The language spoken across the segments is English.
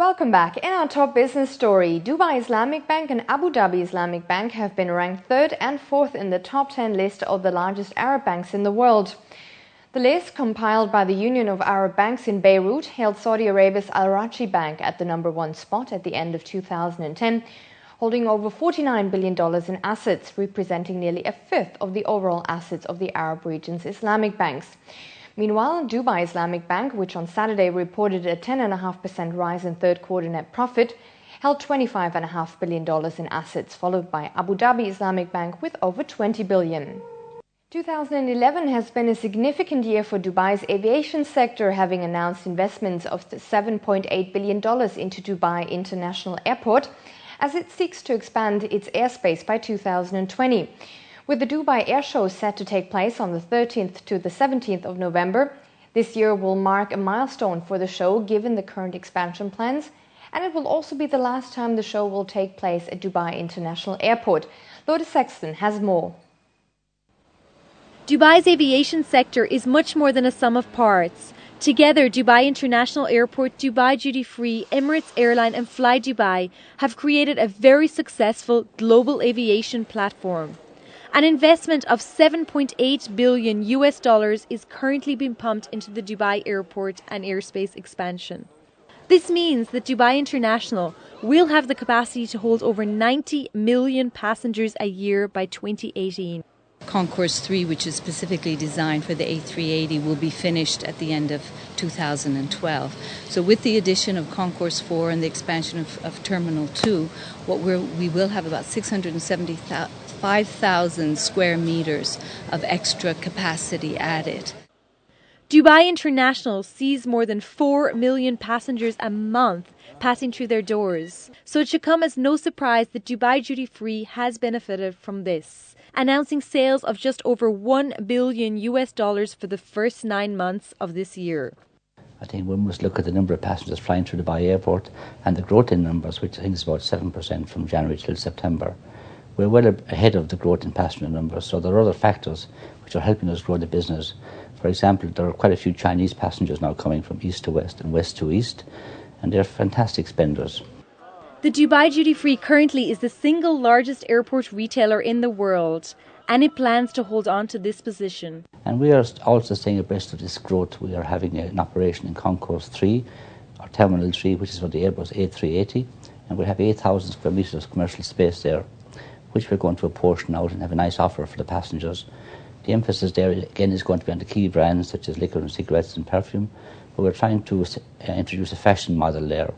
Welcome back. In our top business story, Dubai Islamic Bank and Abu Dhabi Islamic Bank have been ranked 3rd and 4th in the top 10 list of the largest Arab banks in the world. The list, compiled by the Union of Arab Banks in Beirut, held Saudi Arabia's Al Rajhi Bank at the number 1 spot at the end of 2010, holding over $49 billion in assets, representing nearly a fifth of the overall assets of the Arab region's Islamic banks. Meanwhile, Dubai Islamic Bank, which on Saturday reported a 10.5% rise in third quarter net profit, held $25.5 billion in assets, followed by Abu Dhabi Islamic Bank with over $20 billion. 2011 has been a significant year for Dubai's aviation sector, having announced investments of $7.8 billion into Dubai International Airport as it seeks to expand its airspace by 2020. With the Dubai Air Show set to take place on the 13th to the 17th of November, this year will mark a milestone for the show given the current expansion plans, and it will also be the last time the show will take place at Dubai International Airport. Lourdes Sexton has more. Dubai's aviation sector is much more than a sum of parts. Together, Dubai International Airport, Dubai Duty Free, Emirates Airline and Fly Dubai have created a very successful global aviation platform. An investment of $7.8 billion is currently being pumped into the Dubai airport and airspace expansion. This means that Dubai International will have the capacity to hold over 90 million passengers a year by 2018. Concourse 3, which is specifically designed for the A380, will be finished at the end of 2012. So with the addition of Concourse 4 and the expansion of Terminal 2, we will have about 675,000 square meters of extra capacity added. Dubai International sees more than 4 million passengers a month passing through their doors. So it should come as no surprise that Dubai Duty Free has benefited from this, announcing sales of just over $1 billion for the first 9 months of this year. I think we must look at the number of passengers flying through Dubai Airport and the growth in numbers, which I think is about 7% from January till September. We're well ahead of the growth in passenger numbers, so there are other factors which are helping us grow the business. For example, there are quite a few Chinese passengers now coming from east to west and west to east, and they're fantastic spenders. The Dubai Duty Free currently is the single largest airport retailer in the world, and it plans to hold on to this position. And we are also staying abreast of this growth. We are having an operation in Concourse 3, or Terminal 3, which is for the Airbus A380, and we'll have 8,000 square metres of commercial space there, which we're going to apportion out and have a nice offer for the passengers. The emphasis there, again, is going to be on the key brands such as liquor and cigarettes and perfume, but we're trying to introduce a fashion model there.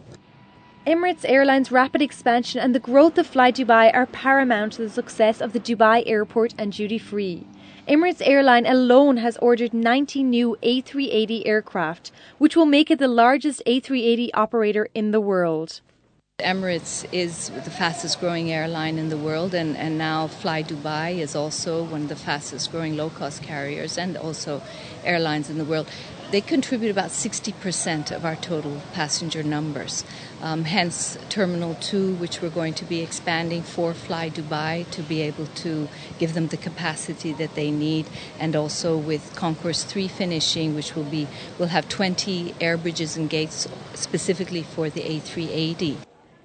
Emirates Airline's rapid expansion and the growth of Fly Dubai are paramount to the success of the Dubai airport and duty free. Emirates Airline alone has ordered 90 new A380 aircraft, which will make it the largest A380 operator in the world. Emirates is the fastest growing airline in the world, and now Fly Dubai is also one of the fastest growing low-cost carriers and also airlines in the world. They contribute about 60% of our total passenger numbers. Hence Terminal 2, which we're going to be expanding for Fly Dubai to be able to give them the capacity that they need, and also with Concourse 3 finishing, which we'll have 20 air bridges and gates specifically for the A380.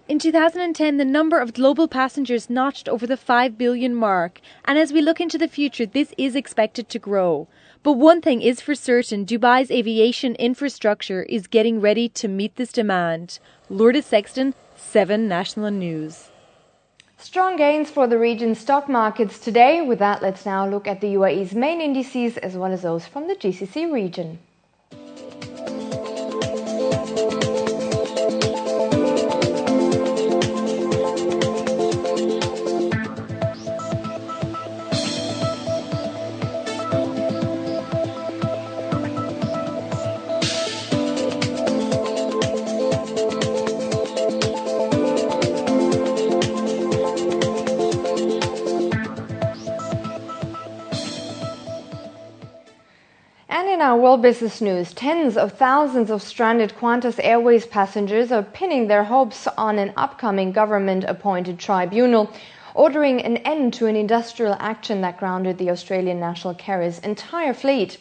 In 2010, the number of global passengers notched over the 5 billion mark, and as we look into the future, this is expected to grow. But one thing is for certain, Dubai's aviation infrastructure is getting ready to meet this demand. Lourdes Sexton, 7 National News. Strong gains for the region's stock markets today. With that, let's now look at the UAE's main indices as well as those from the GCC region. And in our world business news, tens of thousands of stranded Qantas Airways passengers are pinning their hopes on an upcoming government-appointed tribunal, ordering an end to an industrial action that grounded the Australian national carrier's entire fleet.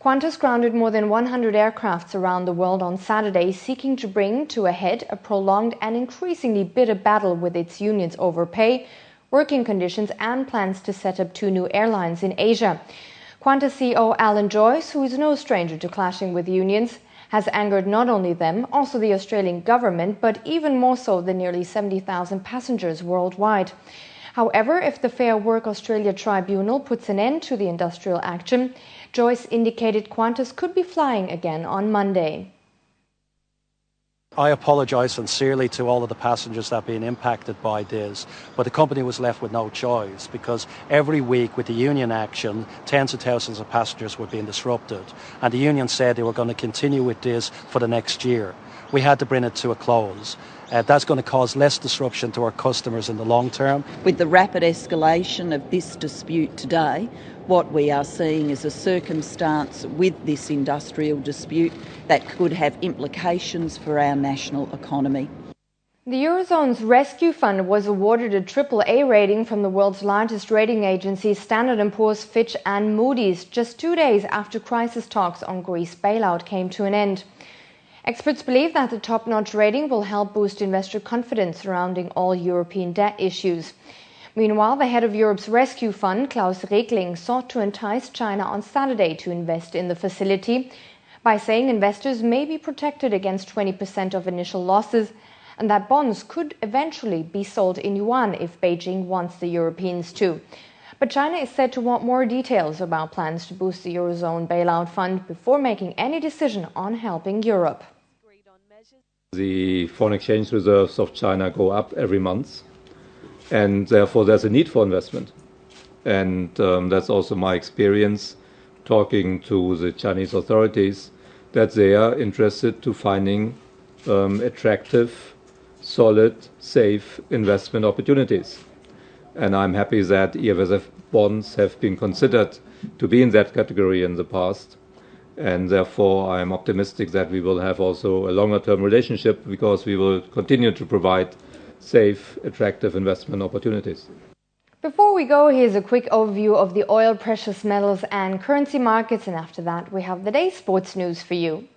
Qantas grounded more than 100 aircrafts around the world on Saturday, seeking to bring to a head a prolonged and increasingly bitter battle with its unions over pay, working conditions and plans to set up 2 new airlines in Asia. Qantas CEO Alan Joyce, who is no stranger to clashing with unions, has angered not only them, also the Australian government, but even more so the nearly 70,000 passengers worldwide. However, if the Fair Work Australia Tribunal puts an end to the industrial action, Joyce indicated Qantas could be flying again on Monday. I apologise sincerely to all of the passengers that have been impacted by this, but the company was left with no choice because every week with the union action, tens of thousands of passengers were being disrupted. And the union said they were going to continue with this for the next year. We had to bring it to a close. That's going to cause less disruption to our customers in the long term. With the rapid escalation of this dispute today, what we are seeing is a circumstance with this industrial dispute that could have implications for our national economy. The Eurozone's rescue fund was awarded a AAA rating from the world's largest rating agencies, Standard & Poor's, Fitch and Moody's, just 2 days after crisis talks on Greece bailout came to an end. Experts believe that the top-notch rating will help boost investor confidence surrounding all European debt issues. Meanwhile, the head of Europe's rescue fund, Klaus Regling, sought to entice China on Saturday to invest in the facility by saying investors may be protected against 20% of initial losses and that bonds could eventually be sold in yuan if Beijing wants the Europeans to. But China is said to want more details about plans to boost the Eurozone bailout fund before making any decision on helping Europe. The foreign exchange reserves of China go up every month, and therefore there's a need for investment. And that's also my experience talking to the Chinese authorities, that they are interested to finding attractive, solid, safe investment opportunities. And I'm happy that EFSF bonds have been considered to be in that category in the past. And therefore, I'm optimistic that we will have also a longer-term relationship because we will continue to provide safe, attractive investment opportunities. Before we go, here's a quick overview of the oil, precious metals and currency markets. And after that, we have the day's sports news for you.